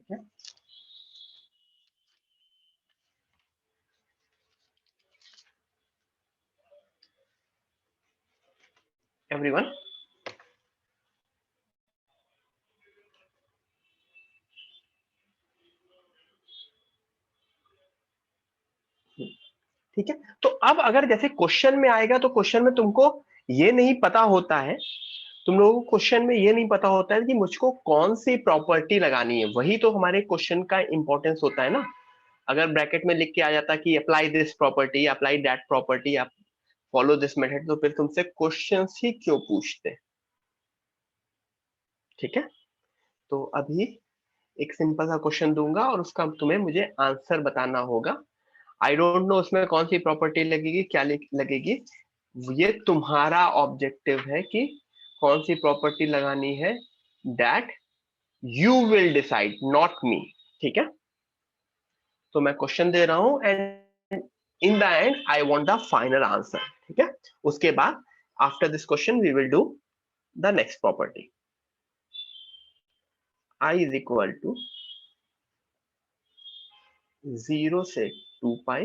है। एवरीवन, ठीक है। तो अब अगर जैसे क्वेश्चन में आएगा तो क्वेश्चन में तुमको ये नहीं पता होता है, तुम लोगों को क्वेश्चन में ये नहीं पता होता है कि मुझको कौन सी प्रॉपर्टी लगानी है, वही तो हमारे क्वेश्चन का इंपॉर्टेंस होता है ना। अगर ब्रैकेट में लिख के आ जाता कि apply this property, apply that property, आप फॉलो दिस मेथड, तो फिर तुमसे क्वेश्चंस ही क्यों पूछते। ठीक है, तो अभी एक सिंपल सा क्वेश्चन दूंगा और उसका तुम्हें मुझे आंसर बताना होगा। आई डोंट नो उसमें कौन सी प्रॉपर्टी लगेगी, क्या लगेगी, ये तुम्हारा ऑब्जेक्टिव है कि कौन सी प्रॉपर्टी लगानी है, that you will decide, not me. ठीक है, तो मैं क्वेश्चन दे रहा हूं and in the end I want the final answer. ठीक है, उसके बाद after this question we will do the next property. I is equal to 0 से 2 पाई,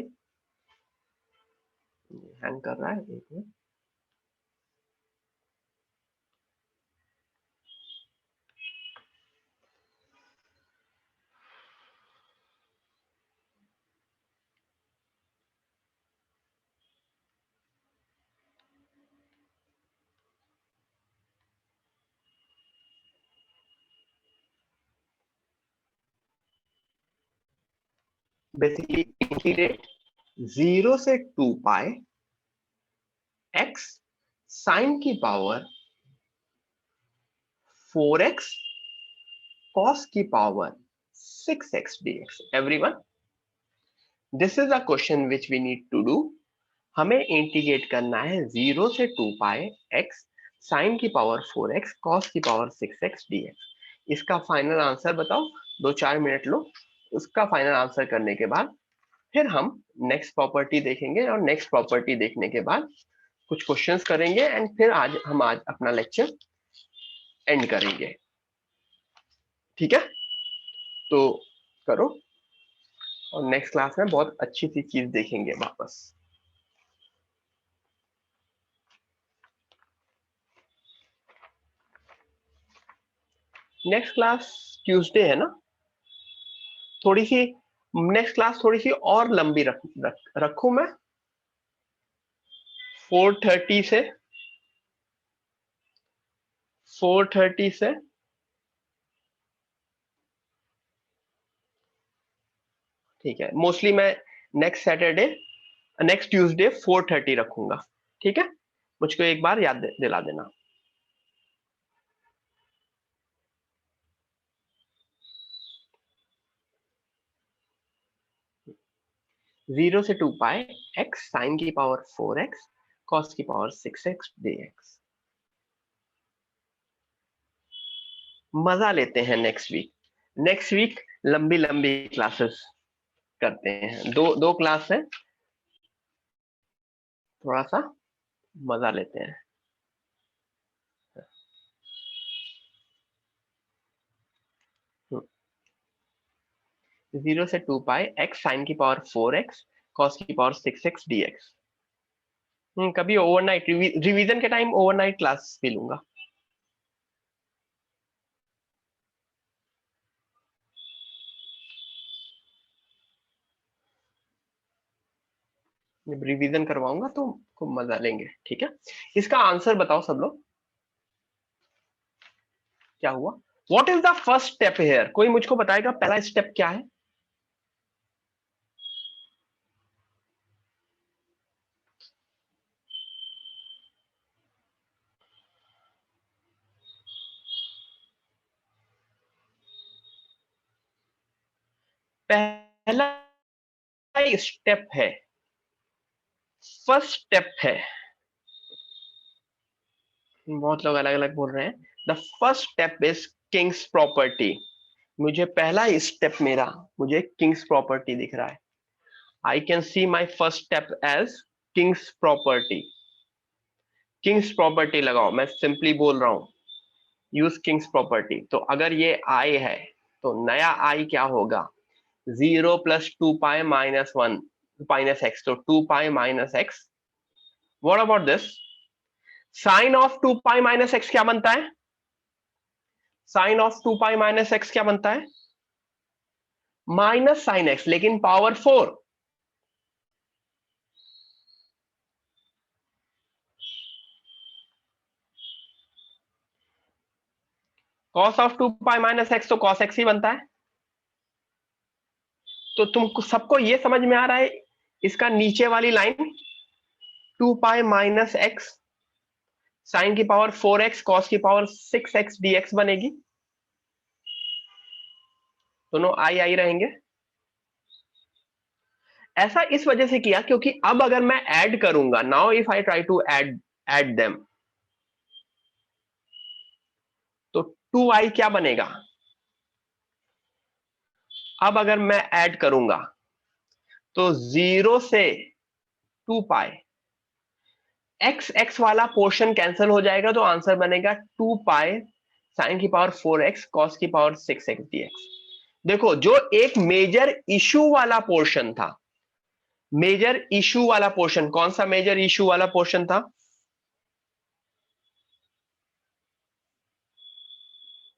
हैंग कर रहा है एक मिनट, बेसिकली इंटीग्रेट 0 से 2 पाई x साइन की पावर 4x cos की power 6x dx। Everyone, this is a question which we need to do. हमें integrate करना है 0 से 2 पाई x साइन की पावर 4x cos की पावर 6x dx। इसका फाइनल आंसर बताओ, 2-4 मिनट लो, उसका फाइनल आंसर करने के बाद फिर हम नेक्स्ट प्रॉपर्टी देखेंगे और नेक्स्ट प्रॉपर्टी देखने के बाद कुछ क्वेश्चंस करेंगे एंड फिर आज अपना लेक्चर एंड करेंगे। ठीक है, तो करो और नेक्स्ट क्लास में बहुत अच्छी सी चीज देखेंगे वापस। नेक्स्ट क्लास ट्यूसडे है ना, थोड़ी सी नेक्स्ट क्लास थोड़ी सी और लंबी रखूं मैं, 4:30 से 4:30 से ठीक है, मोस्टली मैं नेक्स्ट सैटरडे नेक्स्ट ट्यूसडे 4:30 रखूंगा। ठीक है, मुझको एक बार याद दिला देना। 0 से 2 पाई x साइन की पावर 4x cos की पावर 6x dx। मजा लेते हैं नेक्स्ट वीक लंबी लंबी क्लासेस करते हैं, दो दो क्लास है, थोड़ा सा मजा लेते हैं। 0 से 2 पाई x साइन की पावर 4x cos की पावर 6x dx। कभी ओवरनाइट रिवीजन के टाइम ओवरनाइट क्लास भी लूंगा। जब रिवीजन करवाऊंगा तो खूब मजा लेंगे। ठीक है, इसका आंसर बताओ सब लोग, क्या हुआ, what is the first step here, कोई मुझको बताएगा पहला स्टेप क्या है। पहला स्टेप है, फर्स्ट स्टेप है, बहुत लोग अलग अलग बोल रहे हैं। The first step is Kings property. मुझे पहला स्टेप मेरा, मुझे किंग्स प्रॉपर्टी दिख रहा है। I can see my first step as king's property. King's property लगाओ, मैं सिंपली बोल रहा हूं यूज किंग्स प्रॉपर्टी। तो अगर ये आई है तो नया आई क्या होगा, 0 plus 2 pi minus 1 minus x, तो 2 pi minus x. What about this, sine of 2 pi minus x क्या बनता है, sine of 2 pi minus x क्या बनता है, माइनस साइन एक्स, लेकिन power 4। Cos of 2 pi minus x तो कॉस एक्स ही बनता है। तो तुमको सबको ये समझ में आ रहा है, इसका नीचे वाली line 2 pi minus x sine की पावर 4x कॉस की पावर 6x dx बनेगी। दोनों आई आई रहेंगे। ऐसा इस वजह से किया क्योंकि अब अगर मैं ऐड करूंगा, now if I try to add them, तो 2i क्या बनेगा, अब अगर मैं ऐड करूंगा तो 0 से 2 पाई, एक्स एक्स वाला पोर्शन कैंसिल हो जाएगा, तो आंसर बनेगा 2 पाई साइन की पावर 4x कॉस की पावर 6x dx। देखो, जो एक मेजर इशू वाला पोर्शन था, मेजर इशू वाला पोर्शन, कौन सा मेजर इशू वाला पोर्शन था,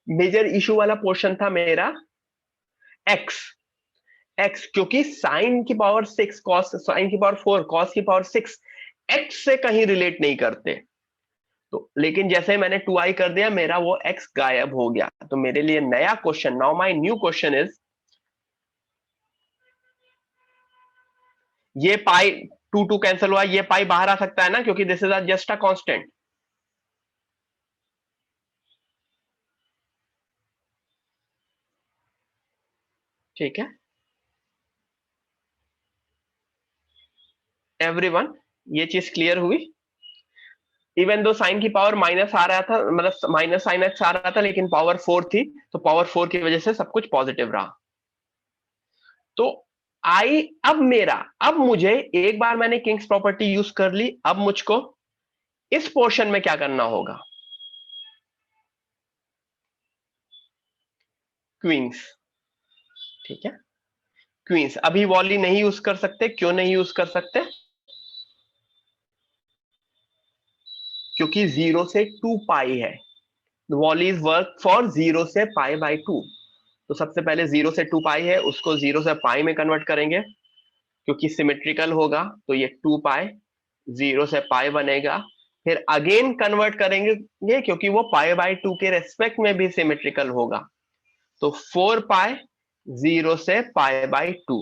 मेजर इशू वाला पोर्शन था मेरा एक्स, एक्स, क्योंकि साइन की पावर 6 कॉस, साइन की पावर 4 कॉस की पावर 6 एक्स से कहीं रिलेट नहीं करते। तो लेकिन जैसे मैंने 2i कर दिया, मेरा वो x गायब हो गया। तो मेरे लिए नया question, now my new question is, ये पाई 2 कैंसिल हुआ, ये पाई बाहर आ सकता है ना, क्योंकि this is just a constant. ठीक है एवरीवन, ये चीज क्लियर हुई। इवन दो साइन की पावर माइनस आ रहा था, मतलब माइनस साइन एक्स आ रहा था, लेकिन पावर 4 थी, तो पावर 4 की वजह से सब कुछ पॉजिटिव रहा। तो आई, अब मेरा, अब मुझे एक बार मैंने किंग्स प्रॉपर्टी यूज कर ली, अब मुझको इस पोर्शन में क्या करना होगा, क्वींस। ठीक है, क्वींस। अभी वॉली नहीं यूज कर सकते, क्यों नहीं यूज कर सकते, क्योंकि 0 से 2 पाई है, वॉली इज वर्क फॉर 0 से पाई बाई 2। तो सबसे पहले 0 से 2 पाई है, उसको 0 से पाई में कन्वर्ट करेंगे, क्योंकि सिमेट्रिकल होगा, तो ये 2 पाई 0 से पाई बनेगा। फिर अगेन कन्वर्ट करेंगे ये, क्योंकि वो पाई बाई 2 के रेस्पेक्ट में भी सिमेट्रिकल होगा, तो 4 पाई 0 से pi by 2,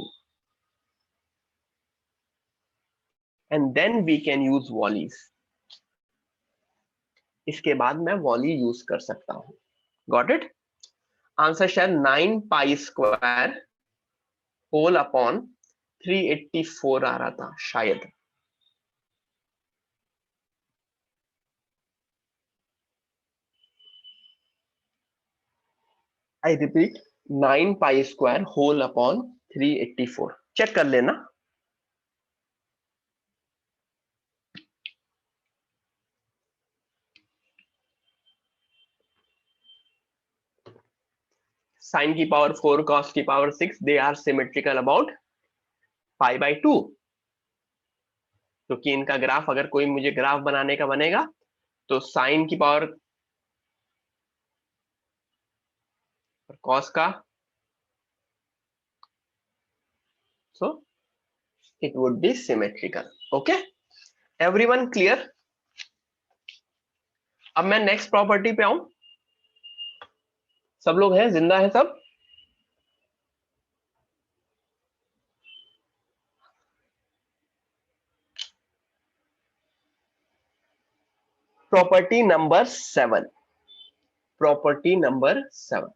and then we can use Wallis. इसके बाद मैं वॉली यूज कर सकता हूं। Got it. आंसर शायद 9 पाई स्क्वायर होल अपॉन 384 आ रहा था शायद। I repeat, 9 pi square whole upon 384, check कर लेना। साइन की पावर 4 कॉस की power 6, they are symmetrical about pi by 2। क्योंकि इनका ग्राफ, अगर कोई मुझे ग्राफ बनाने का बनेगा, तो साइन की पावर कॉस का, so it would be symmetrical. Okay everyone, clear. अब मैं नेक्स्ट प्रॉपर्टी पे आऊं। सब लोग हैं, जिंदा है सब। Property number 7, property number 7।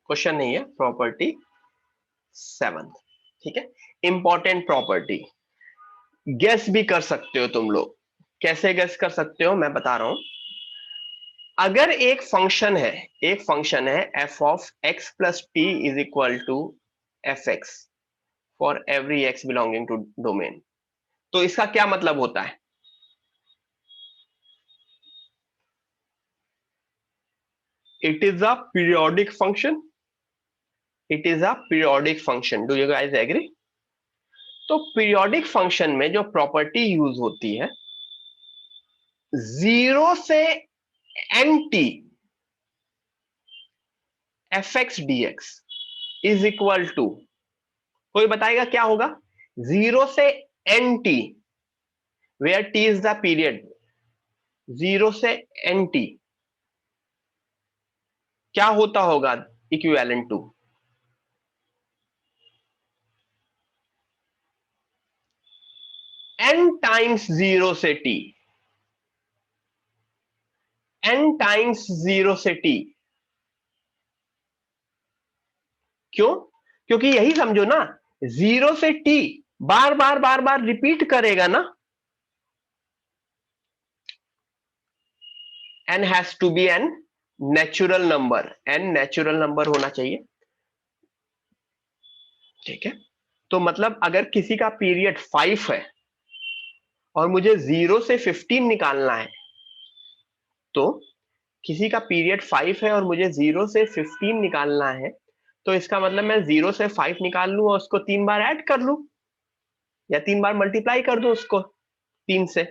Question नहीं है, प्रॉपर्टी 7। ठीक है, इंपॉर्टेंट प्रॉपर्टी, गेस भी कर सकते हो तुम लोग। कैसे गेस कर सकते हो मैं बता रहा हूं। अगर एक फंक्शन है f of x plus t is equal to f x for every x belonging to domain, तो इसका क्या मतलब होता है? It is a periodic function, it is a periodic function, do you guys agree? तो periodic function में जो property use होती है, जीरो से N t f x d x is equal to, कोई बताएगा क्या होगा? जीरो से N t, where T is the period, zero से एन टी क्या होता होगा equivalent to? N times zero से टी, एन टाइम्स जीरो से टी। क्यों? क्योंकि यही समझो ना, जीरो से टी बार बार बार बार रिपीट करेगा ना, n has to be an natural number, n natural number होना चाहिए, ठीक है? तो मतलब अगर किसी का पीरियड 5 है और मुझे 0 से 15 निकालना है, तो किसी का पीरियड 5 है और मुझे 0 से 15 निकालना है, तो इसका मतलब मैं 0 से 5 निकाल लूं और उसको 3 बार ऐड कर लूं, या 3 बार मल्टीप्लाई कर दूं उसको 3 से,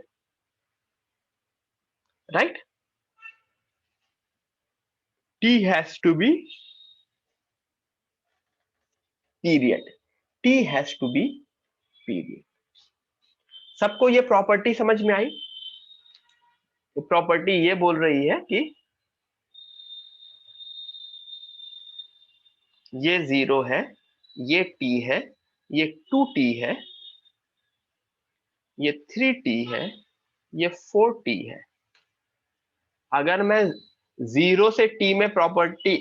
right? T has to be period, t has to be period. सबको ये प्रॉपर्टी समझ में आई? तो प्रॉपर्टी ये बोल रही है कि ये 0 है, ये t है, ये 2t है, ये 3t है, ये 4t है। अगर मैं 0 से t में प्रॉपर्टी,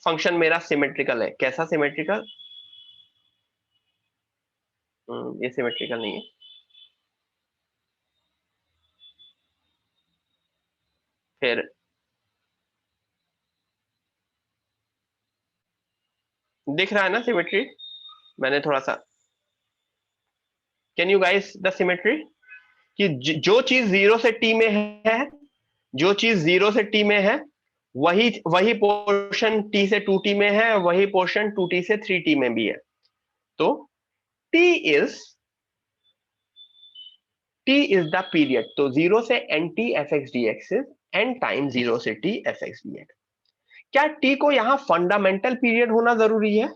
फंक्शन मेरा सिमेट्रिकल है, कैसा सिमेट्रिकल? ये सिमेट्रिकल नहीं है। फिर दिख रहा है ना सिमेट्री? मैंने थोड़ा सा, can you guys the symmetry, कि जो चीज 0 से t में है, जो चीज 0 से t में है, वही वही पोर्शन t से 2t में है, वही पोर्शन 2t से 3t में भी है। तो t is t is the period, तो 0 से N t f x d x is n time 0 से t f x d x. क्या t को यहां फंडामेंटल पीरियड होना जरूरी है?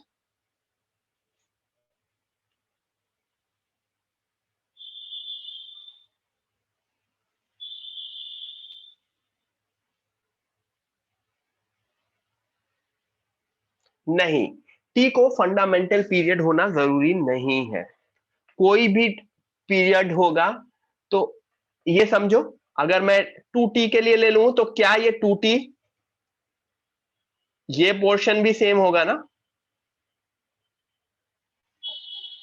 नहीं, t को फंडामेंटल पीरियड होना जरूरी नहीं है। कोई भी पीरियड होगा, तो ये समझो, अगर मैं 2t के लिए ले लूं, तो क्या ये 2t, ये पोर्शन भी सेम होगा ना?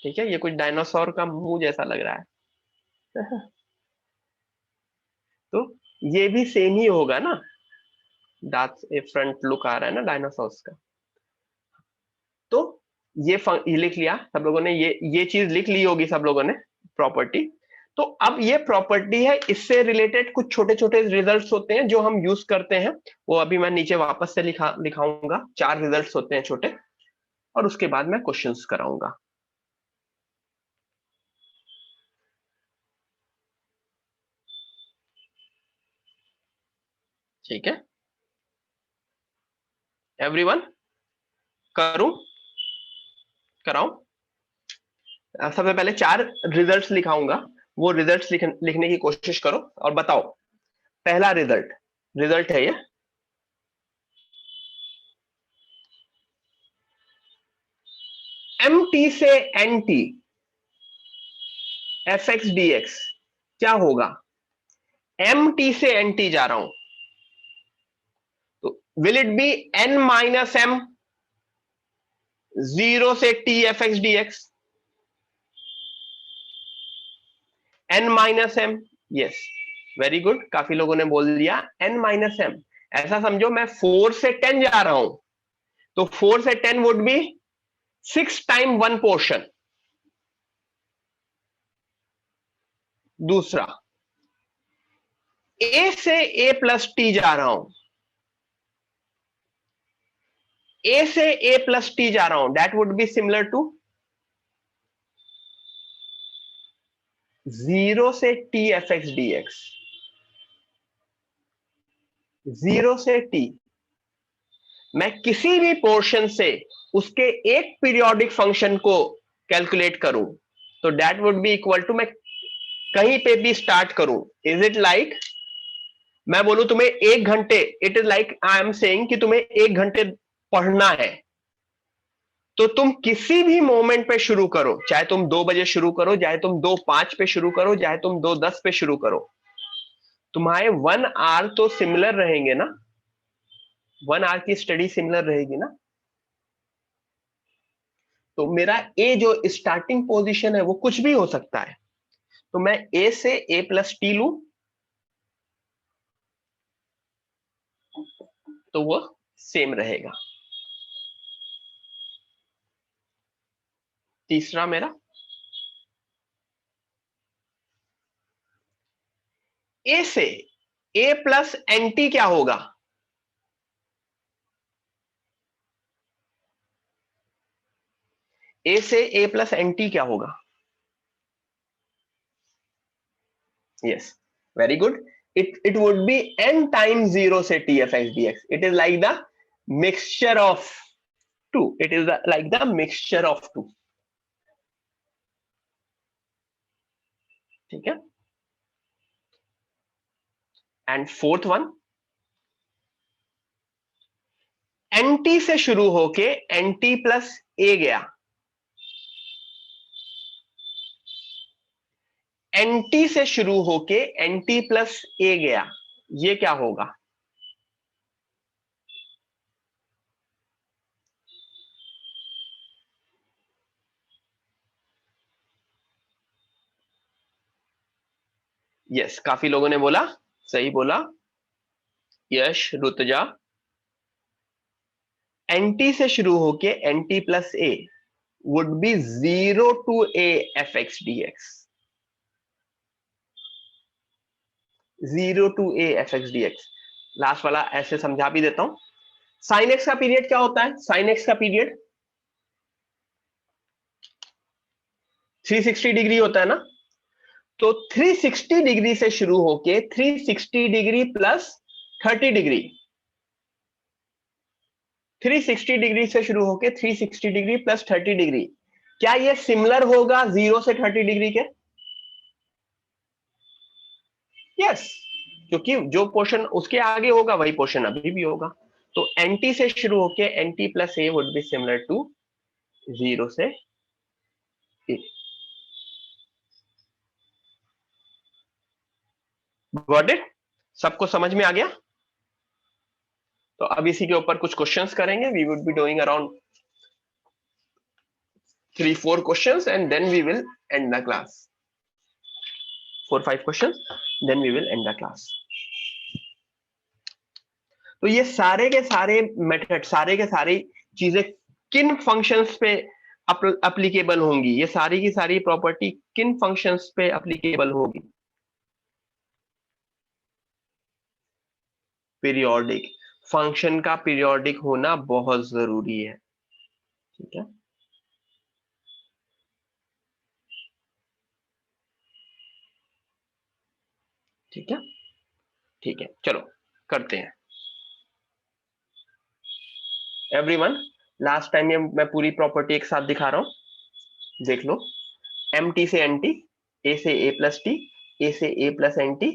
ठीक है, ये कुछ डायनासोर का मुंह जैसा लग रहा है तो ये भी सेम ही होगा ना, दांत ए फ्रंट लुक आ रहा है ना डायनासोर्स का। तो ये लिख लिया सब लोगों ने, ये चीज लिख ली होगी सब लोगों ने, प्रॉपर्टी। तो अब ये प्रॉपर्टी है, इससे रिलेटेड कुछ छोटे छोटे रिजल्ट्स होते हैं जो हम यूज करते हैं, वो अभी मैं नीचे वापस से लिखाऊंगा। 4 रिजल्ट्स होते हैं छोटे, और उसके बाद मैं क्वेश्चंस कराऊंगा। ठीक है एवरीवन, करूं, कराऊं? सबसे पहले 4 रिजल्ट्स लिखाऊंगा, वो रिजल्ट्स लिखने की कोशिश करो और बताओ। पहला रिजल्ट, रिजल्ट है ये, एम टी से N t f x d x क्या होगा? एम टी से एन टी जा रहा हूं, तो will it be n minus m, 0 से t f x d x, n minus m, yes. Very good, काफी लोगों ने बोल दिया n माइनस एम। ऐसा समझो मैं 4 से 10 जा रहा हूं, तो 4 से 10 वुड बी 6 टाइम 1 पोर्शन। दूसरा, a से a प्लस टी जा रहा हूं, a से a प्लस टी जा रहा हूं, that would be similar to 0 से t f x d x. 0 से t, मैं किसी भी पोर्शन से उसके एक पीरियोडिक फंक्शन को कैलकुलेट करूं, तो that would be equal to, मैं कहीं पे भी स्टार्ट करूं, इज इट लाइक मैं बोलूं तुम्हें 1 घंटे, it is like I am saying कि तुम्हें 1 घंटे पढ़ना है, तो तुम किसी भी मोमेंट पे शुरू करो, चाहे तुम 2 बजे शुरू करो, चाहे तुम 2:05 पे शुरू करो, चाहे तुम 2:10 पे शुरू करो, तुम्हारे 1 आवर तो सिमिलर रहेंगे ना, 1 आवर की स्टडी सिमिलर रहेगी ना। तो मेरा ए जो स्टार्टिंग पोजीशन है वो कुछ भी हो सकता है, तो मैं ए से ए प्लस टी लू, तो वो सेम रहेगा। तीसरा मेरा, ए से ए प्लस एन टी क्या होगा, ए से ए प्लस एन टी क्या होगा? Yes, very good, it would be n times 0 से t f x dx. It is like the mixture of two. It is like the mixture of two. ठीक है। And fourth one, n T से शुरू होके n T plus ए गया, N T से शुरू होके एन टी प्लस ए गया, ये क्या होगा? यस, काफी लोगों ने बोला, सही बोला यश, रुतजा, एन टी से शुरू होके n T plus a would be 0 to a f x d x. 0 to a f x d x. Last वाला ऐसे समझा भी देता हूं, साइन एक्स का पीरियड क्या होता है? साइन एक्स का पीरियड 360 डिग्री होता है ना, तो 360 डिग्री से शुरू होके 360 डिग्री प्लस 30 डिग्री, 360 डिग्री से शुरू होके 360 डिग्री प्लस 30 डिग्री, क्या ये सिमिलर होगा 0 से 30 डिग्री के? यस, क्योंकि जो पोर्शन उसके आगे होगा वही पोर्शन अभी भी होगा, तो एंटी से शुरू होके n t plus a would be similar to 0 से ए। Got it? सबको समझ में आ गया? तो अब इसी के ऊपर कुछ क्वेश्चंस करेंगे, we would be doing around 3-4 questions and then we will end the class. 4-5 questions, then we will end the class. तो ये सारे के सारे मेथड, सारे के सारी चीजें किन फंक्शंस पे अप्लीकेबल होंगी? ये सारी की सारी प्रॉपर्टी किन फंक्शंस पे अप्लीकेबल होगी? पीरियोडिक फंक्शन का पीरियोडिक होना बहुत जरूरी है, ठीक है। ठीक है, ठीक है, चलो करते हैं। एवरीवन, लास्ट टाइम ये मैं पूरी प्रॉपर्टी एक साथ दिखा रहा हूं, देख लो। एम टी से एन टी, ए से ए प्लस टी, ए से A plus N T,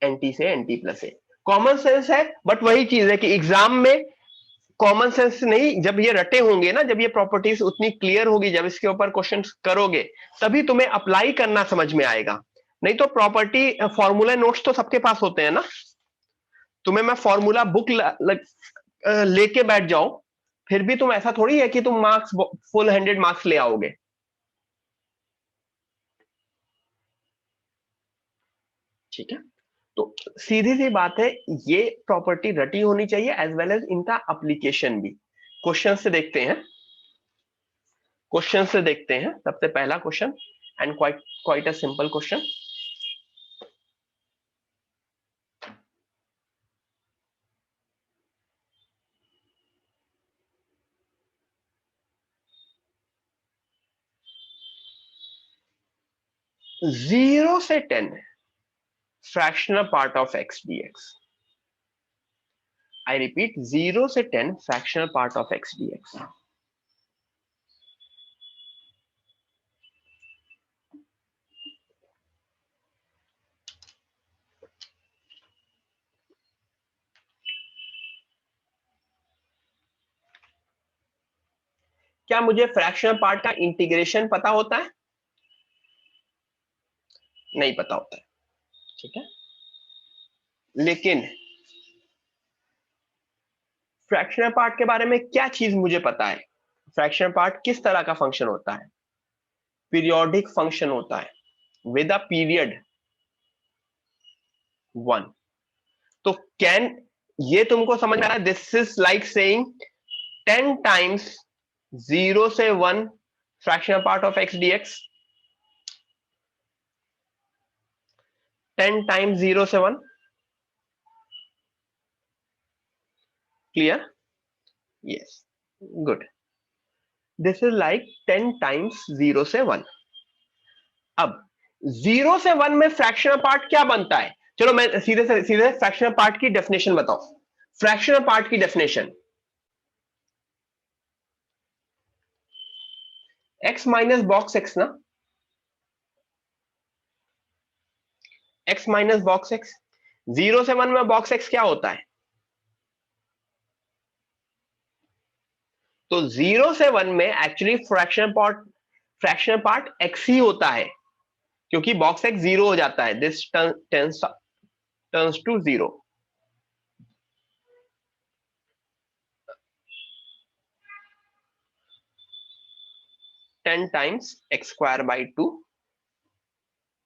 N T से N T plus A. Common sense है, बट वही चीज है कि एग्जाम में कॉमन सेंस नहीं, जब ये रटे होंगे ना, जब ये प्रॉपर्टीज उतनी क्लियर होगी, जब इसके ऊपर क्वेश्चन करोगे, तभी तुम्हें अप्लाई करना समझ में आएगा। नहीं तो प्रॉपर्टी फॉर्मूला नोट्स तो सबके पास होते हैं ना, तुम्हें मैं फॉर्मूला बुक लेके बैठ जाओ, फिर भी तुम ऐसा थोड़ी है कि तुम मार्क्स फुल 100 मार्क्स ले आओगे। ठीक है, तो सीधी सी बात है, ये प्रॉपर्टी रटी होनी चाहिए एज वेल एज इनका एप्लीकेशन भी। क्वेश्चन से देखते हैं, सबसे पहला question, and quite a simple question. Zero से 10 fractional part of x dx। I repeat, 0 से 10 fractional part of x dx। क्या मुझे फ्रैक्शनल पार्ट का इंटीग्रेशन पता होता है? नहीं पता होता है, ठीक है। लेकिन फ्रैक्शनल पार्ट के बारे में क्या चीज मुझे पता है? फ्रैक्शनल पार्ट किस तरह का फंक्शन होता है? पीरियोडिक फंक्शन होता है विद अ पीरियड 1। तो कैन, ये तुमको समझ में आ रहा है? This is like saying 10 times 0 से 1 fractional part of x dx। 10 times 0 से 1, clear? Yes, good. This is like 10 times 0 से 1। अब 0 से 1 में फ्रैक्शनल पार्ट क्या बनता है? चलो मैं सीधे से सीधे फ्रैक्शनल पार्ट की डेफिनेशन बताओ। फ्रैक्शनल पार्ट की definition, x minus box x ना, x माइनस बॉक्स x। 0 से 1 में बॉक्स x क्या होता है? तो 0 से 1 में एक्चुअली फ्रैक्शनल पार्ट x ही होता है, क्योंकि बॉक्स x 0 हो जाता है। This turns to 0। 10 times x square by 2,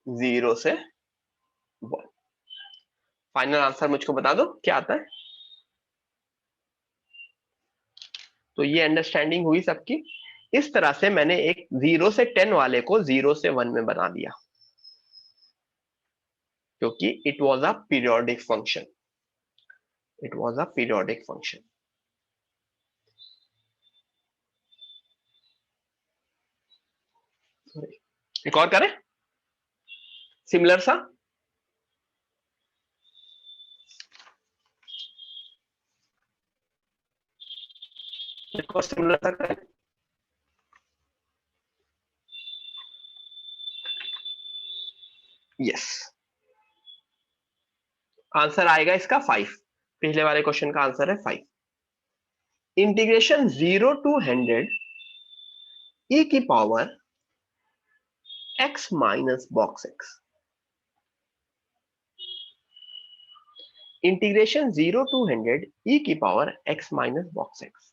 0 से 1। फाइनल आंसर मुझको बता दो क्या आता है। तो ये अंडरस्टैंडिंग हुई सबकी। इस तरह से मैंने एक 0 से 10 वाले को 0 से 1 में बना दिया, क्योंकि it was a periodic function. It was a periodic function. एक और करें सिमिलर सा। एक और सिमिलर सा करें। यस, आंसर आएगा इसका 5। पिछले वाले क्वेश्चन का आंसर है 5। इंटीग्रेशन 0 टू 100 e की power x minus box x। Integration 0 to 100 e की power x minus box x।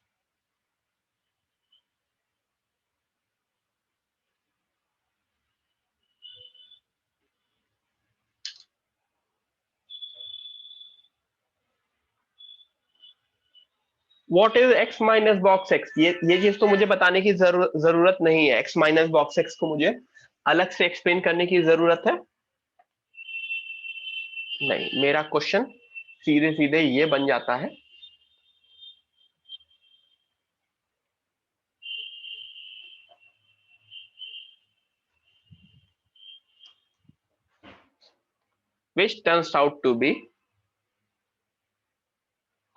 What is x minus box x? ये चीज तो मुझे बताने की जरूरत नहीं है। x माइनस बॉक्स x को मुझे अलग से एक्सप्लेन करने की जरूरत है नहीं। मेरा क्वेश्चन सीधे सीधे ये बन जाता है, which turns out to be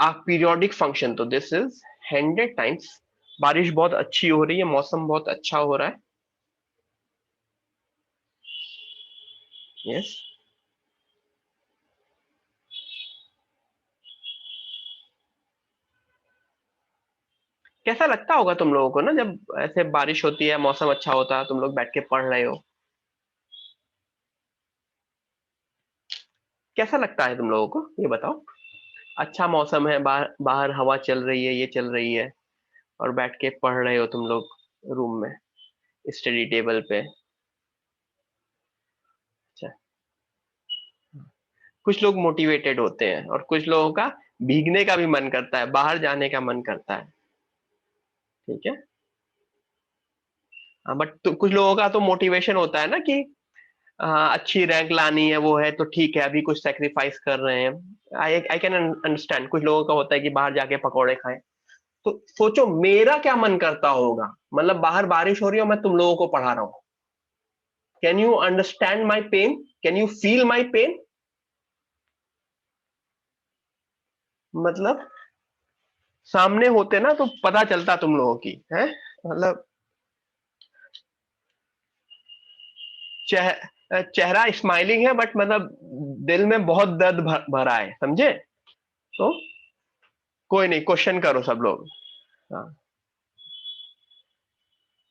a periodic function। तो दिस इज 100 टाइम्स। बारिश बहुत अच्छी हो रही है, मौसम बहुत अच्छा हो रहा है। यस, कैसा लगता होगा तुम लोगों को ना, जब ऐसे बारिश होती है, मौसम अच्छा होता है, तुम लोग बैठ के पढ़ रहे हो, कैसा लगता है तुम लोगों को ये बताओ। अच्छा मौसम है, बाहर बाहर हवा चल रही है, ये चल रही है, और बैठ के पढ़ रहे हो तुम लोग रूम में, स्टडी टेबल पे। अच्छा, कुछ लोग मोटिवेटेड होते हैं और कुछ लोगों का भीगने का भी मन करता है, बाहर जाने का मन करता है। ठीक है। हाँ, बट तो कुछ लोगों का तो मोटिवेशन होता है ना कि अच्छी रैंक लानी है, वो है तो ठीक है, अभी कुछ सेक्रीफाइस कर रहे हैं। आई आई कैन अंडरस्टैंड। कुछ लोगों का होता है कि बाहर जाके पकौड़े खाएं। तो सोचो मेरा क्या मन करता होगा, मतलब बाहर बारिश हो रही है और मैं तुम लोगों को पढ़ा रहा हूं। Can you understand my pain? Can you feel my pain? मतलब सामने होते ना तो पता चलता तुम लोगों की है। मतलब चेहरा स्माइलिंग है बट मतलब दिल में बहुत दर्द भरा है, समझे? तो कोई नहीं, क्वेश्चन करो सब लोग। हाँ,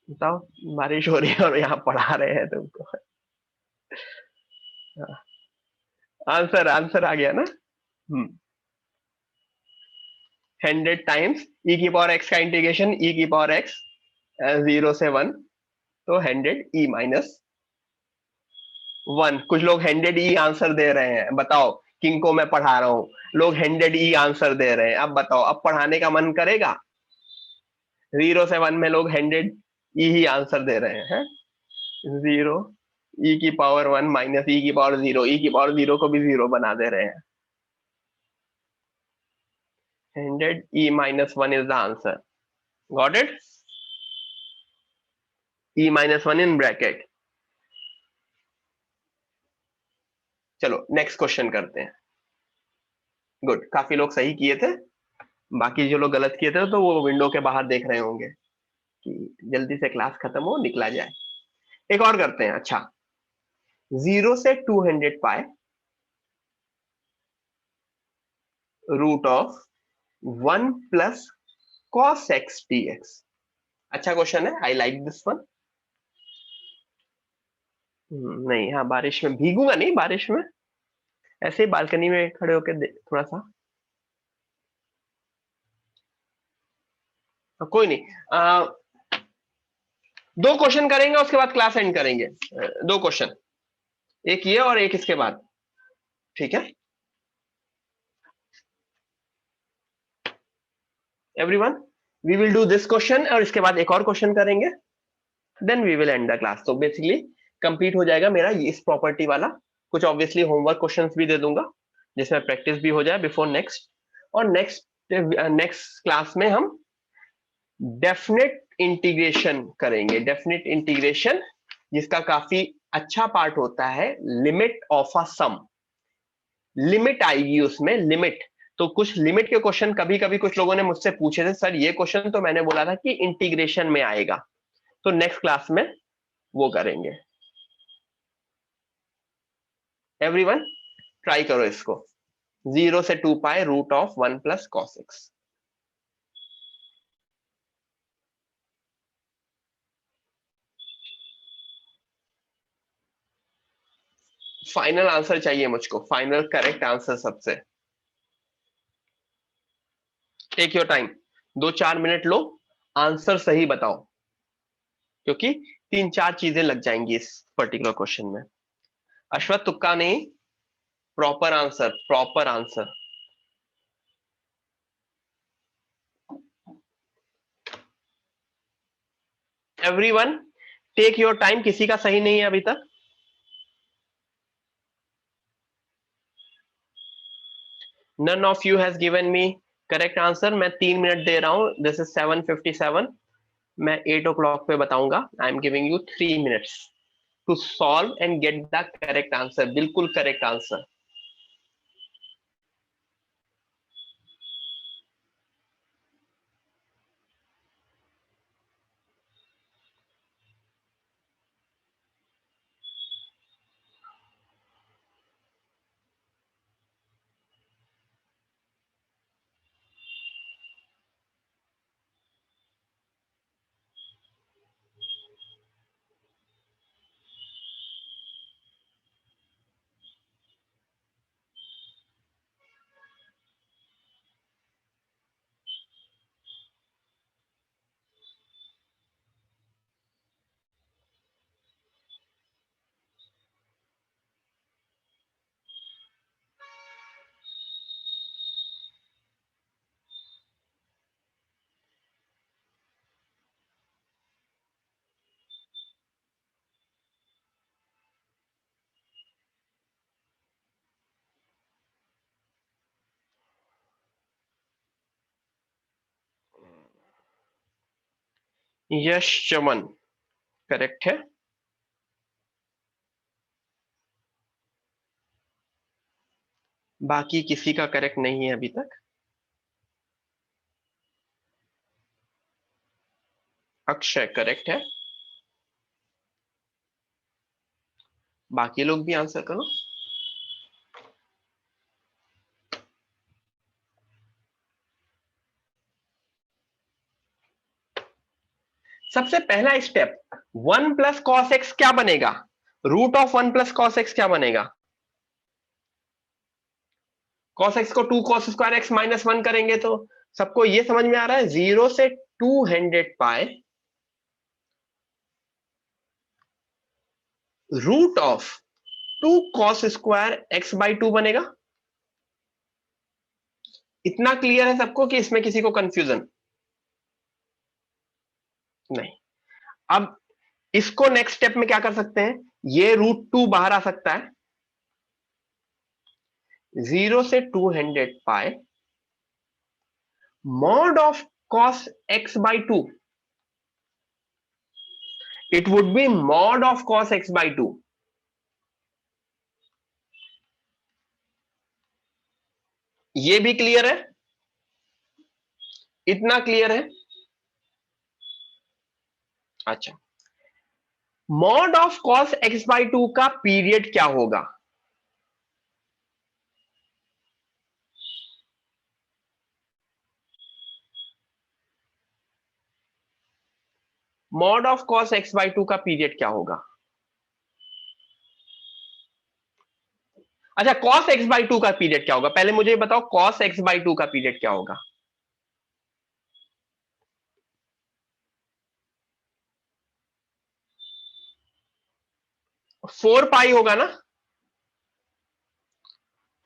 बताओ। बारिश हो रही है और यहाँ पढ़ा रहे हैं तुमको। आंसर आंसर आ गया ना? 100 टाइम्स ई की पावर एक्स का इंटीग्रेशन ई की पावर एक्स 0 से 1, तो 100 ई - 1। कुछ लोग 100 ई आंसर दे रहे हैं, बताओ। किनको मैं पढ़ा रहा हूँ, लोग 100 ई आंसर दे रहे हैं। अब बताओ, अब पढ़ाने का मन करेगा? 0 से 1 में लोग 100 ई ही आंसर दे रहे हैं। 0 ई की पावर 1 माइनस ई की पावर 0, ई की पावर 0 को भी 0 बना दे रहे हैं। 100 e - 1 is the answer. Got it? e - 1 in bracket. चलो नेक्स्ट क्वेश्चन करते हैं। गुड, काफी लोग सही किए थे। बाकी जो लोग गलत किए थे तो वो विंडो के बाहर देख रहे होंगे कि जल्दी से क्लास खत्म हो, निकला जाए। एक और करते हैं। अच्छा, 0 से 200 pi root of 1 + cos x dx। अच्छा क्वेश्चन है, आई लाइक दिस वन। नहीं, हाँ बारिश में भीगूंगा नहीं, बारिश में ऐसे ही बालकनी में खड़े होकर थोड़ा सा। कोई नहीं। दो क्वेश्चन करेंगे उसके बाद क्लास एंड करेंगे। दो क्वेश्चन, एक ये और एक इसके बाद। ठीक है everyone, we will do this question और इसके बाद एक और क्वेश्चन करेंगे, then we will end the class. तो बेसिकली कंप्लीट हो जाएगा मेरा इस प्रॉपर्टी वाला। कुछ ऑब्वियसली होमवर्क क्वेश्चंस भी दे दूंगा जिसमें प्रैक्टिस भी हो जाए बिफोर नेक्स्ट। और नेक्स्ट क्लास में हम डेफिनेट इंटीग्रेशन करेंगे। डेफिनेट इंटीग्रेशन जिसका काफी अच्छा पार्ट होता है, limit of a sum. Limit आएगी उसमें, लिमिट। तो कुछ लिमिट के क्वेश्चन कभी कभी कुछ लोगों ने मुझसे पूछे थे, सर ये क्वेश्चन तो मैंने बोला था कि इंटीग्रेशन में आएगा। तो नेक्स्ट क्लास में वो करेंगे। एवरीवन ट्राई करो इसको। 0 से 2 pi root of 1 + cos x। Final answer चाहिए मुझको, फाइनल करेक्ट आंसर सबसे। टेक योर टाइम, 2-4 मिनट लो, आंसर सही बताओ, क्योंकि 3-4 चीजें लग जाएंगी इस पर्टिकुलर क्वेश्चन में। अश्वत्थ तुक्का नहीं, proper answer, proper answer. Everyone take your time, किसी का सही नहीं है अभी तक। None of you has given me correct answer. मैं 3 मिनट दे रहा हूं, दिस इज 7:57। मैं 8 o'clock पे बताऊंगा। I am giving you 3 minutes to solve and get the correct answer, बिल्कुल correct answer. Yash Chaman correct है। बाकी किसी का करेक्ट नहीं है अभी तक। अक्षय करेक्ट है। बाकी लोग भी आंसर करो। सबसे पहला स्टेप, 1 + cos x क्या बनेगा? √1 + cos x क्या बनेगा? cos x को 2 cos² x -1 करेंगे तो सबको ये समझ में आ रहा है, 0 से 200π √2 cos² x/2 बनेगा। इतना क्लियर है सबको कि इसमें किसी को कंफ्यूजन नहीं? अब इसको नेक्स्ट स्टेप में क्या कर सकते हैं, ये √2 बाहर आ सकता है, 0 से 200π mod of cos x/2, it would be mod of cos x/2। ये भी क्लियर है? इतना क्लियर है? अच्छा, mod of cos x/2 का पीरियड क्या होगा? mod of cos x/2 का पीरियड क्या होगा? अच्छा, cos x/2 का पीरियड क्या होगा? पहले मुझे बताओ cos x/2 का पीरियड क्या होगा? 4π होगा ना?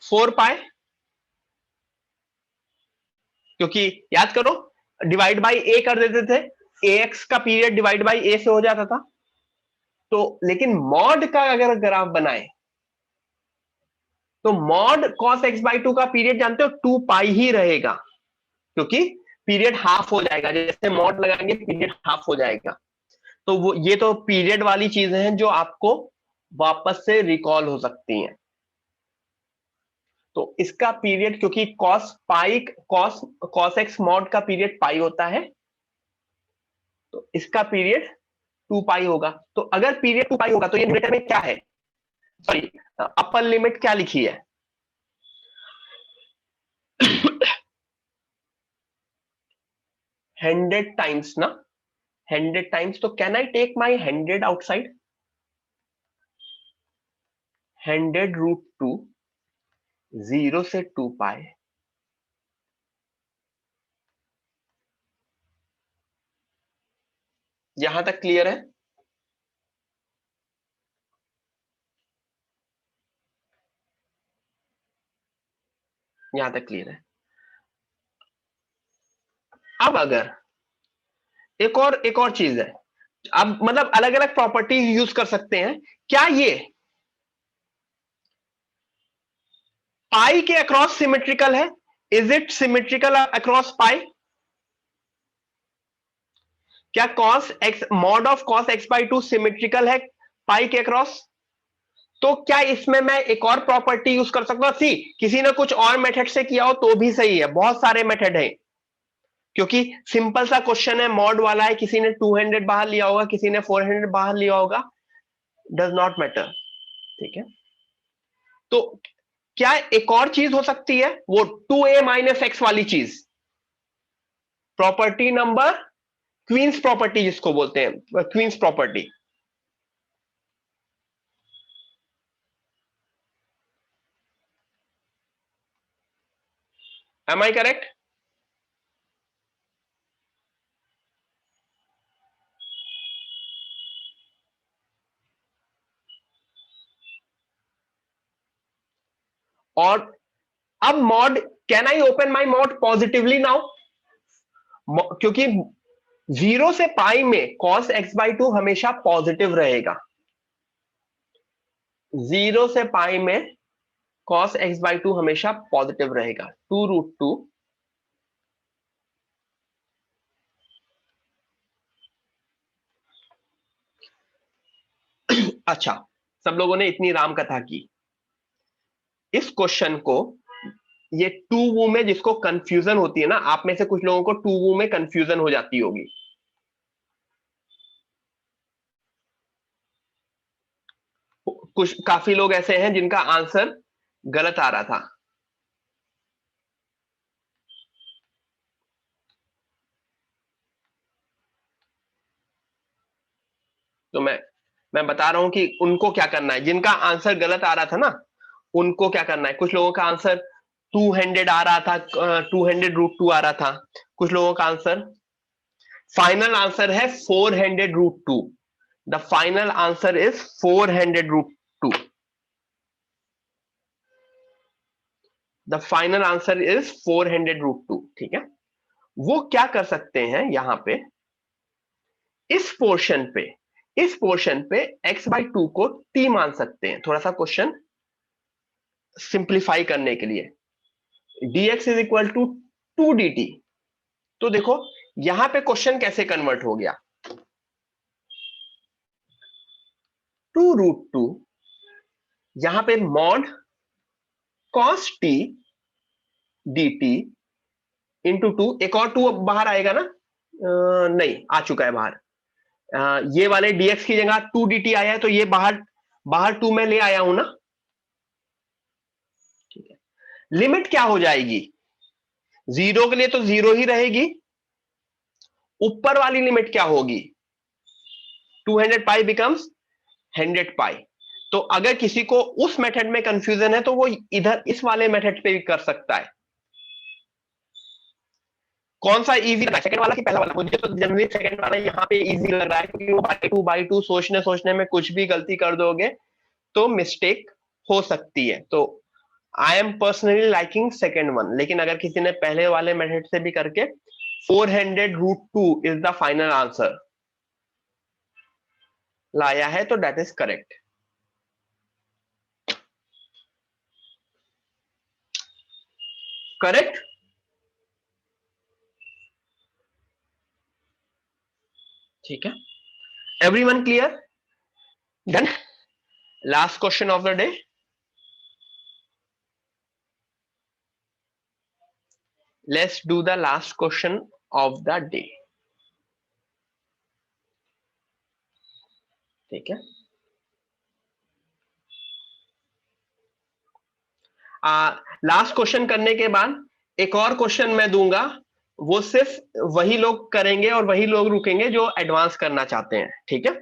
4π, क्योंकि याद करो डिवाइड बाई ए कर देते थे, ax का पीरियड डिवाइड बाई ए से हो जाता था। तो लेकिन मॉड का अगर ग्राफ बनाए तो मॉड cos x/2 का पीरियड जानते हो 2π ही रहेगा, क्योंकि पीरियड हाफ हो जाएगा, जैसे मॉड लगाएंगे पीरियड हाफ हो जाएगा। तो वो ये तो पीरियड वाली चीजें हैं जो आपको वापस से रिकॉल हो सकती हैं। तो इसका पीरियड, क्योंकि cos x मॉड का पीरियड पाई होता है, तो इसका पीरियड 2π होगा। तो अगर पीरियड 2π होगा तो ये न्यूमरेटर में क्या है, सॉरी अपर लिमिट क्या लिखी है? 100 टाइम्स ना, 100 टाइम्स। तो can I take my 100 outside? 100√2, 0 से 2π, यहां तक क्लियर है? यहां तक क्लियर है? अब अगर एक और चीज है, अब मतलब अलग अलग प्रॉपर्टीज यूज कर सकते हैं। क्या ये पाई के अक्रॉस सिमेट्रिकल है? इज इट सिमेट्रिकल अक्रॉस पाई? क्या cos x mod of cos x/2 symmetrical है पाई के अक्रॉस? तो क्या इसमें मैं एक और प्रॉपर्टी यूज कर सकता हूं? सी, किसी ने कुछ और मेथड से किया हो तो भी सही है, बहुत सारे मेथड है, क्योंकि सिंपल सा क्वेश्चन है, मॉड वाला है, किसी ने 200 बाहर लिया होगा, किसी ने 400 बाहर लिया होगा, डज नॉट मैटर। ठीक है, तो क्या एक और चीज हो सकती है, वो 2a - x वाली चीज, प्रॉपर्टी नंबर क्वींस प्रॉपर्टी जिसको बोलते हैं, queen's property. Am I correct? और अब mod, can I open my mod positively now? क्योंकि 0 से पाई में cos x/2 हमेशा पॉजिटिव रहेगा। 0 से पाई में cos x/2 हमेशा पॉजिटिव रहेगा। 2√2 अच्छा, सब लोगों ने इतनी राम कथा की। इस क्वेश्चन को, ये टू वू में जिसको कंफ्यूजन होती है ना, आप में से कुछ लोगों को टू वू में कंफ्यूजन हो जाती होगी। कुछ काफी लोग ऐसे हैं जिनका आंसर गलत आ रहा था। तो मैं बता रहा हूं कि उनको क्या करना है, जिनका आंसर गलत आ रहा था ना, उनको क्या करना है। कुछ लोगों का आंसर 200 आ रहा था, 200√2 आ रहा था। कुछ लोगों का आंसर, फाइनल आंसर है 400√2। The final answer is 400√2। The final answer is 400√2। ठीक है, वो क्या कर सकते हैं यहां पे, इस पोर्शन पे, इस पोर्शन पे x/2 को t मान सकते हैं, थोड़ा सा क्वेश्चन सिंप्लीफाई करने के लिए। dx is equal to 2dt। तो देखो यहां पे क्वेश्चन कैसे कन्वर्ट हो गया, 2√2 यहां पे mod cos t dt into 2, एक और 2 बाहर आएगा ना, नहीं आ चुका है बाहर। ये वाले dx की जगह 2dt आया है, तो ये बाहर बाहर 2 में ले आया हूं ना। ठीक है, लिमिट क्या हो जाएगी, जीरो के लिए तो जीरो ही रहेगी, ऊपर वाली लिमिट क्या होगी, 200 पाई बिकम्स 100 पाई। तो अगर किसी को उस मेथड में कंफ्यूजन है तो वो इधर इस वाले मेथड पे भी कर सकता है। कौन सा इजी लग रहा है, सेकंड वाला कि पहला वाला? मुझे तो जनरली सेकंड वाला यहाँ पे इजी लग रहा है, क्योंकि वो बाई टू सोचने सोचने में कुछ भी गलती कर दोगे तो मिस्टेक हो सकती है। तो I am personally liking second one, लेकिन अगर किसी ने पहले वाले मेथड से भी करके 400√2 इज द फाइनल आंसर लाया है, तो दैट इज करेक्ट। करेक्ट, ठीक है, everyone clear? Done. Last question of the day, let's do the last question of the day. ठीक है, लास्ट क्वेश्चन करने के बाद एक और क्वेश्चन मैं दूंगा, वो सिर्फ वही लोग करेंगे और वही लोग रुकेंगे जो एडवांस करना चाहते हैं। ठीक है,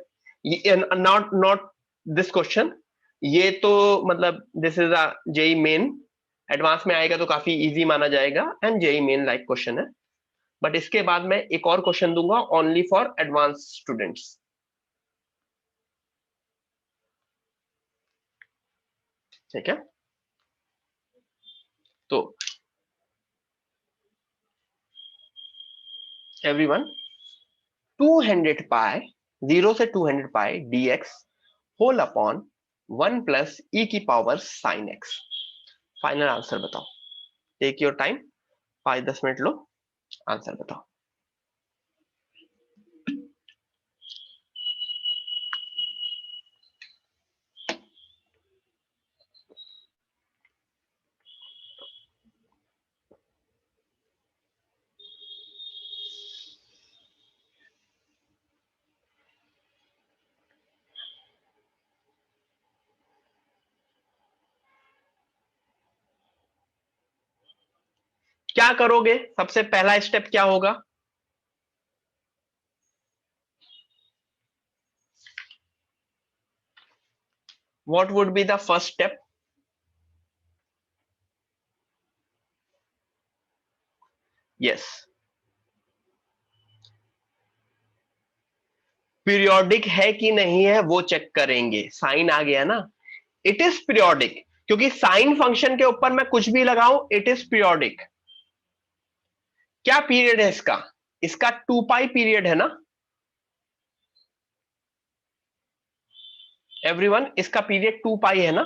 नॉट नॉट दिस क्वेश्चन, ये तो मतलब this is a JEE main. Advance में आएगा तो काफी इजी माना जाएगा and JEE main like question है, बट इसके बाद मैं एक और क्वेश्चन दूंगा ओनली फॉर एडवांस स्टूडेंट्स। ठीक है, तो एवरीवन, 200 पाई, 0 से 200 pi dx whole upon 1 plus ई की power sine X. Final answer बताओ, टेक योर टाइम, 5-10 मिनट लो, आंसर बताओ। क्या करोगे, सबसे पहला स्टेप क्या होगा? What would be the first step? Yes, periodic है कि नहीं है वो चेक करेंगे। साइन आ गया ना, इट इज पीरियोडिक, क्योंकि साइन फंक्शन के ऊपर मैं कुछ भी लगाऊं इट इज पीरियोडिक। क्या पीरियड है इसका? इसका 2 पाई पीरियड है ना एवरीवन, इसका पीरियड 2 पाई है ना।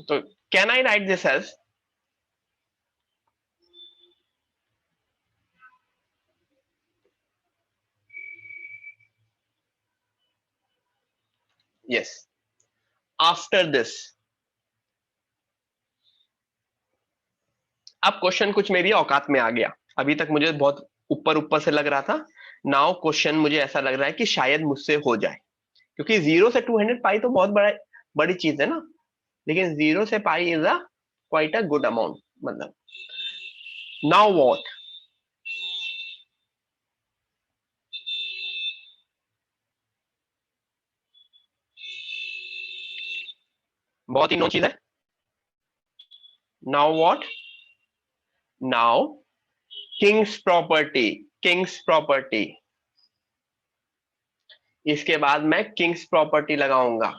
तो can I write this as, yes, after this. अब क्वेश्चन कुछ मेरी औकात में आ गया, अभी तक मुझे बहुत ऊपर ऊपर से लग रहा था, नाउ क्वेश्चन मुझे ऐसा लग रहा है कि शायद मुझसे हो जाए, क्योंकि 0 से 200 पाई तो बहुत बड़ी चीज है ना, लेकिन 0 से pi is a quite a good amount, मतलब नाउ व्हाट। बहुत ही नो चीज है। Now what, now Kings property, king's property, इसके बाद मैं किंग्स प्रॉपर्टी लगाऊंगा।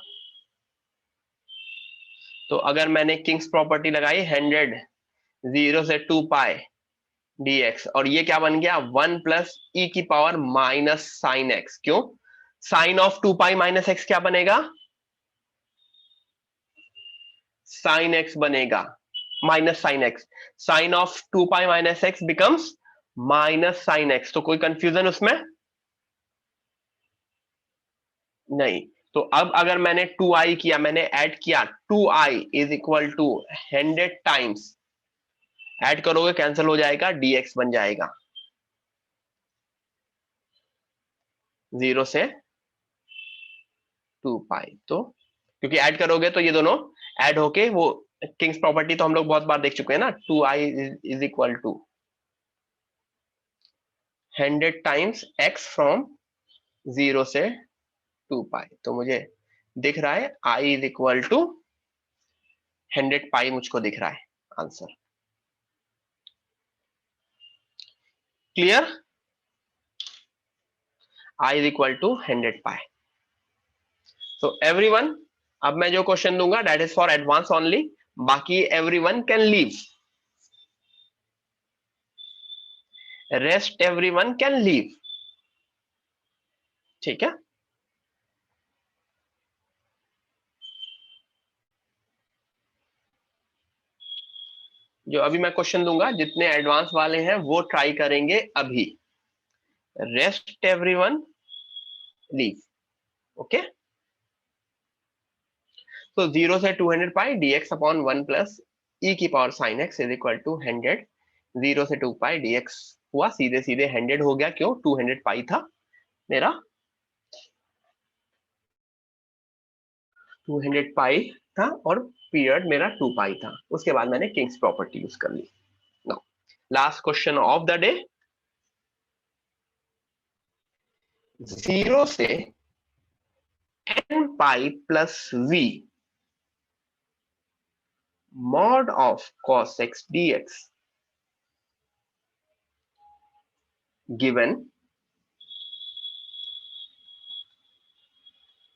तो अगर मैंने किंग्स प्रॉपर्टी लगाई 100 0 से 2 पाई dx, और ये क्या बन गया 1 प्लस ई की पावर माइनस साइन एक्स। क्यों? Sine of 2 pi minus x क्या बनेगा? साइन एक्स बनेगा, minus sine x. Sine of 2 pi minus x becomes minus sine x. तो कोई कंफ्यूजन उसमें नहीं। तो अब अगर मैंने 2i किया, मैंने ऐड किया 2i is equal to 100 times, add करोगे कैंसिल हो जाएगा, dx बन जाएगा 0 से 2 पाई। तो क्योंकि ऐड करोगे तो ये दोनों ऐड होके वो किंग्स प्रॉपर्टी तो हम लोग बहुत बार देख चुके हैं ना, 2i is equal to 100 times x from 0 से 2 पाई। तो मुझे दिख रहा है i is equal to 100 pi, मुझको दिख रहा है answer. Clear? i is equal to 100 pi. So everyone, अब मैं जो क्वेश्चन दूंगा that is for advance only, बाकी everyone can leave, rest everyone can leave. ठीक है? जो अभी मैं क्वेश्चन दूंगा जितने एडवांस वाले हैं वो ट्राई करेंगे अभी। Rest everyone leave. ओके, तो 0 से 200 पाई dx अपॉन 1 प्लस ई की power sine x is equal to 100 0 से 2 पाई dx हुआ, सीधे सीधे 100 हो गया। क्यों? 200 पाई था मेरा, 200 पाई था और पीरियड मेरा 2 पाई था। उसके बाद मैंने किंग्स प्रॉपर्टी यूज कर ली। Now last question of the day, 0 से n pi plus v mod of cos x dx given,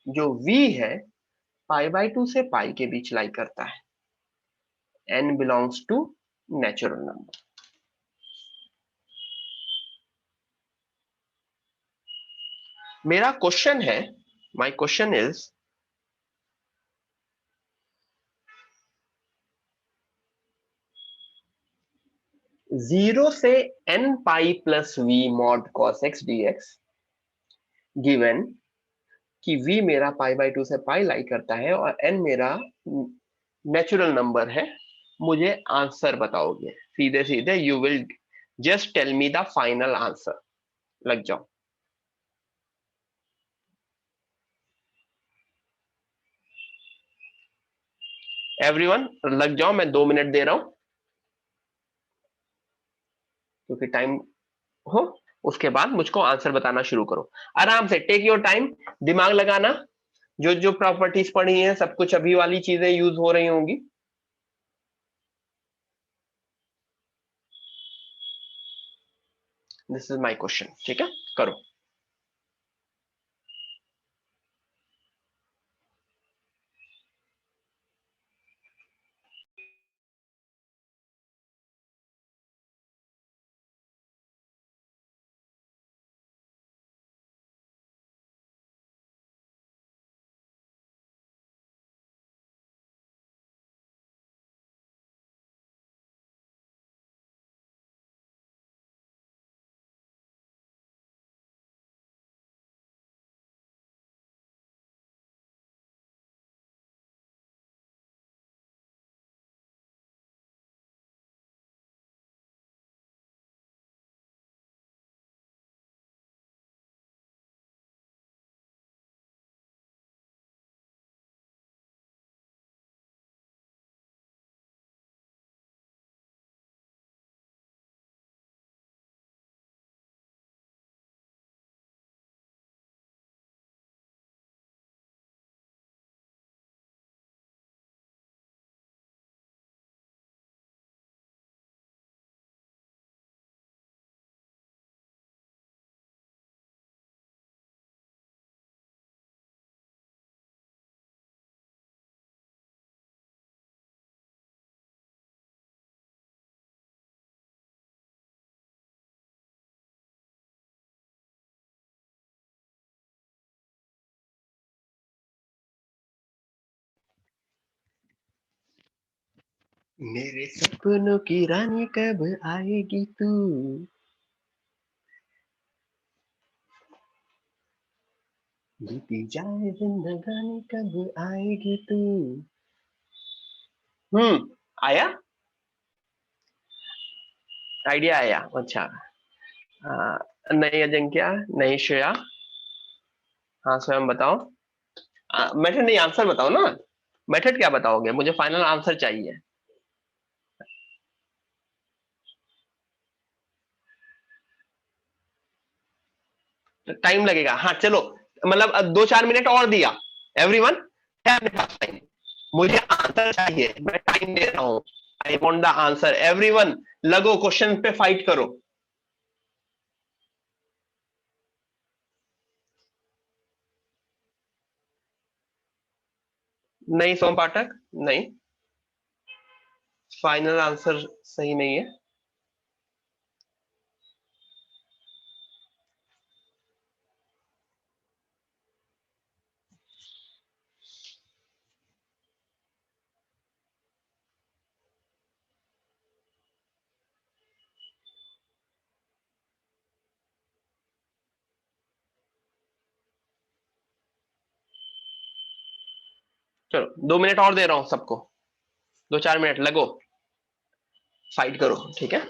जो v है पाई बाई 2 से पाई के बीच लाई करता है, n belongs to natural number. मेरा क्वेश्चन है, माय क्वेश्चन इज 0 से n pi plus v mod cos x dx given कि v मेरा पाई बाई 2 से पाई लाई करता है और n मेरा नेचुरल नंबर है, मुझे आंसर बताओगे सीधे सीधे। You will just tell me the final answer. लग जाओ एवरीवन, लग जाओ, मैं 2 मिनट दे रहा हूं क्योंकि टाइम हो, उसके बाद मुझको आंसर बताना शुरू करो। आराम से टेक योर टाइम, दिमाग लगाना। जो जो प्रॉपर्टीज पढ़ी हैं सब कुछ अभी वाली चीजें यूज हो रही होंगी। This is my question. ठीक है, करो। मेरे सपनों की रानी कब आएगी तू, बीती जाए जिंदगानी कब आएगी तू। आया, आइडिया आया। अच्छा, नहीं अजिंक्य, नहीं श्रेया। हाँ स्वयं बताओ। मेथड नहीं, आंसर बताओ ना। मेथड क्या बताओगे, मुझे फाइनल आंसर चाहिए। टाइम लगेगा, हाँ चलो, मतलब 2-4 मिनट और दिया। एवरीवन है अपने पास टाइम, मुझे आंसर चाहिए, मैं टाइम दे रहा हूं। I want the answer, everyone लगो क्वेश्चन पे फाइट करो। नहीं सोम पाठक, नहीं, फाइनल आंसर सही नहीं है। चलो 2 मिनट और दे रहा हूं सबको, 2-4 मिनट लगो, फाइट करो, ठीक है।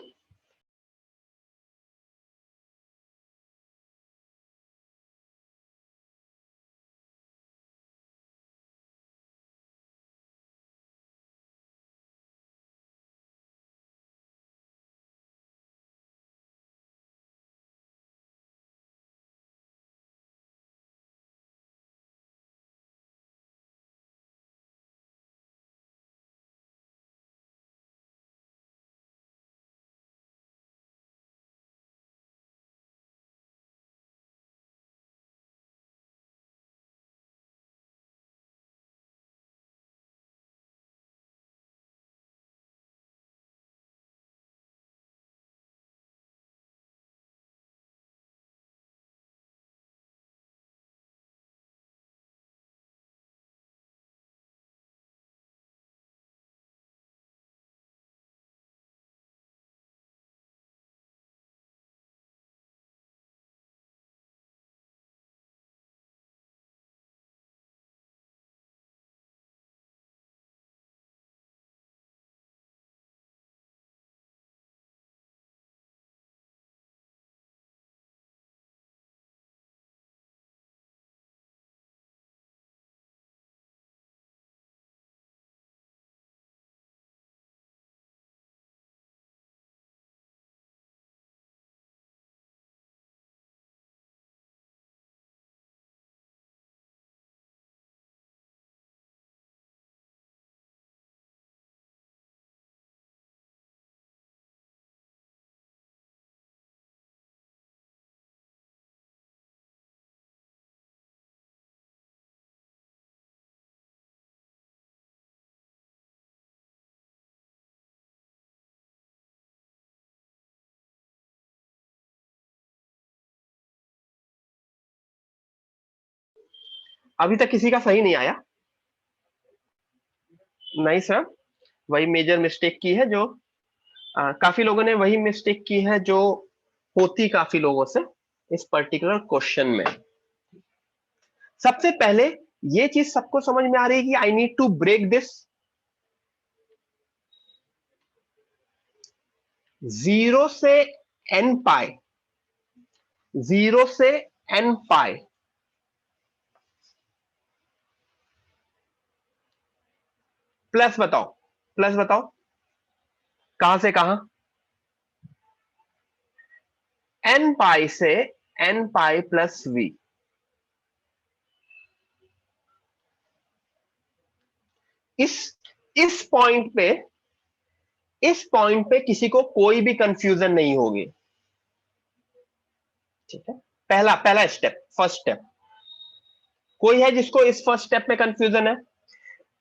अभी तक किसी का सही नहीं आया। नहीं सर, वही मेजर मिस्टेक की है जो काफी लोगों ने वही मिस्टेक की है जो होती काफी लोगों से इस पर्टिकुलर क्वेश्चन में। सबसे पहले ये चीज सबको समझ में आ रही है कि I need to break this 0 से n पाई, 0 से n पाई, प्लस बताओ, प्लस बताओ कहां से कहां। n पाई से n पाई प्लस v। इस इस पॉइंट पे, इस पॉइंट पे किसी को कोई भी कंफ्यूजन नहीं होगी, ठीक है। पहला पहला स्टेप, फर्स्ट स्टेप। कोई है जिसको इस फर्स्ट स्टेप में कंफ्यूजन है?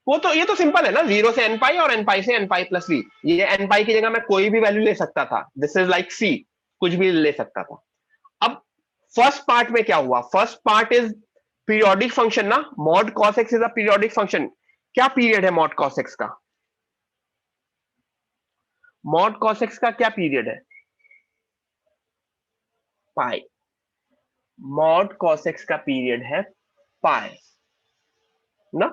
वो तो, ये तो सिंपल है ना, 0 से n पाई और n पाई से n पाई प्लस v। ये n पाई की जगह मैं कोई भी वैल्यू ले सकता था, दिस इज लाइक c, कुछ भी ले सकता था। अब फर्स्ट पार्ट में क्या हुआ, first part is periodic function ना, mod cos X is a periodic function. क्या पीरियड है मॉड कॉस एक्स का? मॉड कॉस एक्स का क्या पीरियड है? पाई। मॉड कॉस एक्स का पीरियड है पाई ना।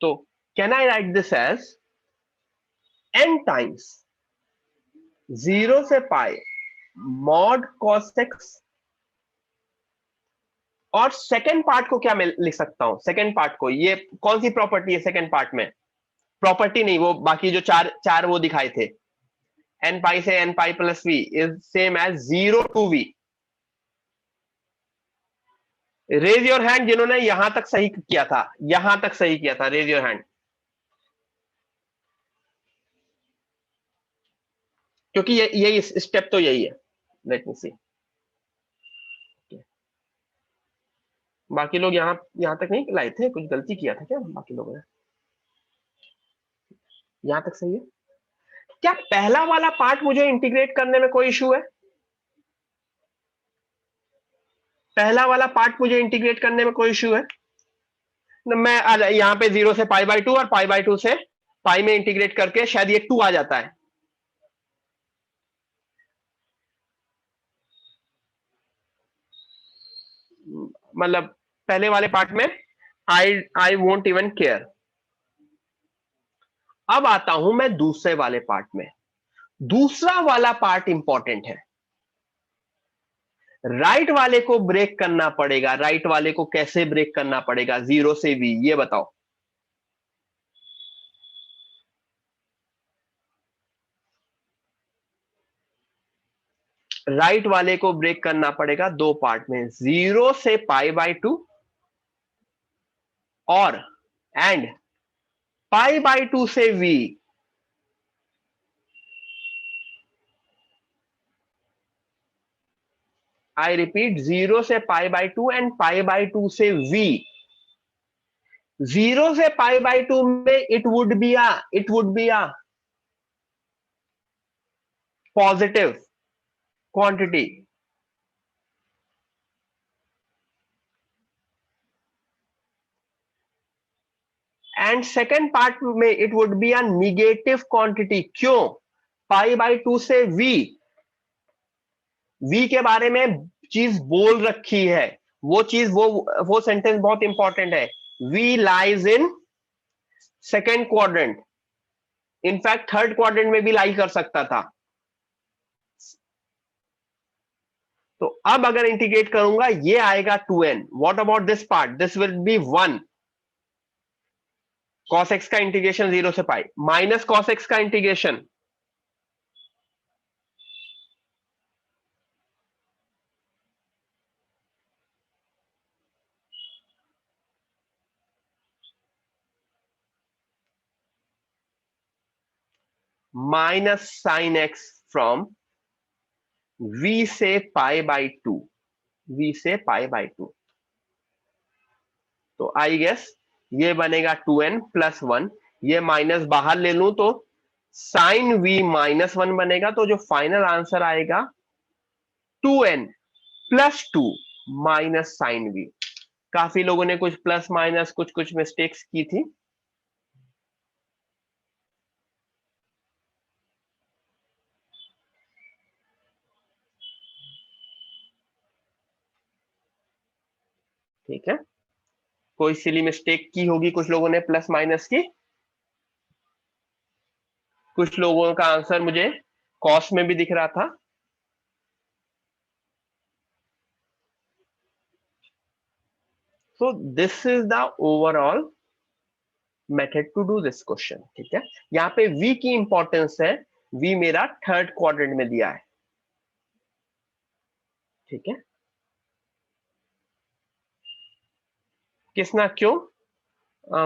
तो can I write this as n times 0 से पाई मॉड कॉस एक्स। और सेकेंड पार्ट को क्या मैं लिख सकता हूं? सेकेंड पार्ट को, ये कौन सी प्रॉपर्टी है सेकेंड पार्ट में? प्रॉपर्टी नहीं, वो बाकी जो चार चार वो दिखाए थे, एन पाई से n pi plus v is same as 0 to v. Raise your hand जिन्होंने यहां तक सही किया था, यहां तक सही किया था, रेज योर हैंड। क्योंकि ये यही स्टेप तो यही है। लेट मी सी। बाकी लोग यहां तक नहीं लाए थे, कुछ गलती किया था क्या बाकी लोगों ने? यहां तक सही है क्या? पहला वाला पार्ट मुझे इंटीग्रेट करने में कोई इशू है? पहला वाला पार्ट मुझे इंटीग्रेट करने में कोई इशू है? मैं यहाँ पे 0 से पाई बाई 2 और पाई बाई 2 से पाई में इंटीग्रेट करके शायद ये 2 आ जाता है। मतलब पहले वाले पार्ट में आई वोंट इवन केयर। अब आता हूं मैं दूसरे वाले पार्ट में। दूसरा वाला पार्ट इंपॉर्टेंट है। राइट वाले को ब्रेक करना पड़ेगा। राइट वाले को कैसे ब्रेक करना पड़ेगा 0 से v, ये बताओ। राइट वाले को ब्रेक करना पड़ेगा दो पार्ट में, 0 से पाई बाई 2 और एंड पाई बाई 2 से v। आई रिपीट, 0 से pi by 2 and pi by 2 से v। 0 से पाई बाई 2 में it would be a positive quantity. And second part में it would be a negative quantity. क्यों? पाई बाई 2 से v के बारे में चीज बोल रखी है। वो चीज, वो सेंटेंस बहुत इंपॉर्टेंट है। v lies in second quadrant, in fact third quadrant में भी लाई कर सकता था। तो अब अगर इंटीग्रेट करूंगा ये आएगा 2n। What about this part? This will be 1। cos x का इंटीग्रेशन 0 से पाई माइनस cos x का integration minus sine x from v से पाई बाई 2, v से पाई बाई 2। तो आई गेस ये बनेगा 2n प्लस 1। ये माइनस बाहर ले लूं तो साइन v माइनस 1 बनेगा। तो जो फाइनल आंसर आएगा 2n plus 2 minus sign v। काफी लोगों ने कुछ प्लस माइनस कुछ कुछ मिस्टेक्स की थी। ठीक है, कोई सिली मिस्टेक की होगी कुछ लोगों ने प्लस माइनस की। कुछ लोगों का आंसर मुझे कॉस्ट में भी दिख रहा था। So this is the overall method to do this question. ठीक है, यहाँ पे v की इंपॉर्टेंस है। v मेरा थर्ड क्वाड्रेंट में दिया है। ठीक है, किसना क्यों?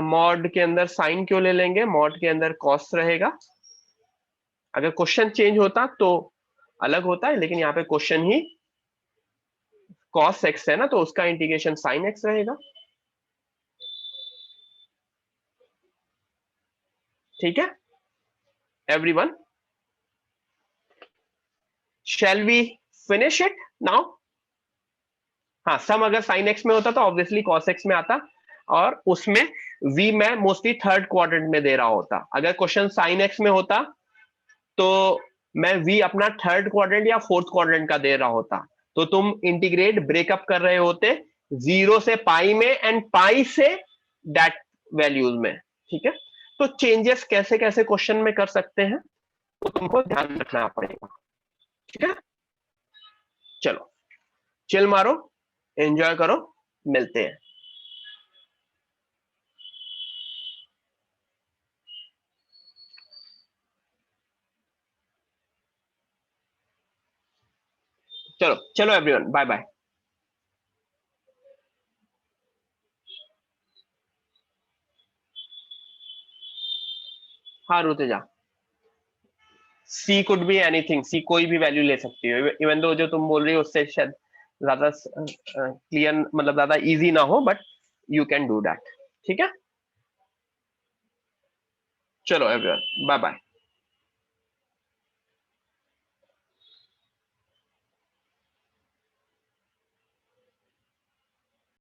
मॉड के अंदर साइन क्यों ले लेंगे? मॉड के अंदर कॉस रहेगा। अगर क्वेश्चन चेंज होता तो अलग होता है, लेकिन यहाँ पे क्वेश्चन ही कॉस एक्स है ना, तो उसका इंटीग्रेशन साइन एक्स रहेगा। ठीक है everyone, shall we finish it now? हाँ, सम अगर साइन एक्स में होता तो ऑब्वियसली कॉस एक्स में आता। और उसमें v मैं मोस्टली थर्ड क्वाड्रेंट में दे रहा होता। अगर क्वेश्चन साइन एक्स में होता तो मैं v अपना थर्ड क्वाड्रेंट या फोर्थ क्वाड्रेंट का दे रहा होता, तो तुम इंटीग्रेट ब्रेकअप कर रहे होते 0 से पाई में and pi say that values में। ठीक है, तो चेंजेस कैसे कैसे क्वेश्चन में कर सकते हैं तो तुमको ध्यान रखना पड़ेगा। ठीक है, चलो चिल मारो, एंजॉय करो, मिलते हैं। चलो चलो एवरीवन, बाय बाय। हाँ Ruteja, C could be anything, C कोई भी वैल्यू ले सकती हो, इवन दो जो तुम बोल रही हो उससे शायद ज्यादा क्लियर, मतलब ज्यादा इजी ना हो, but you can do that. ठीक है, चलो एवरीवन, बाय बाय।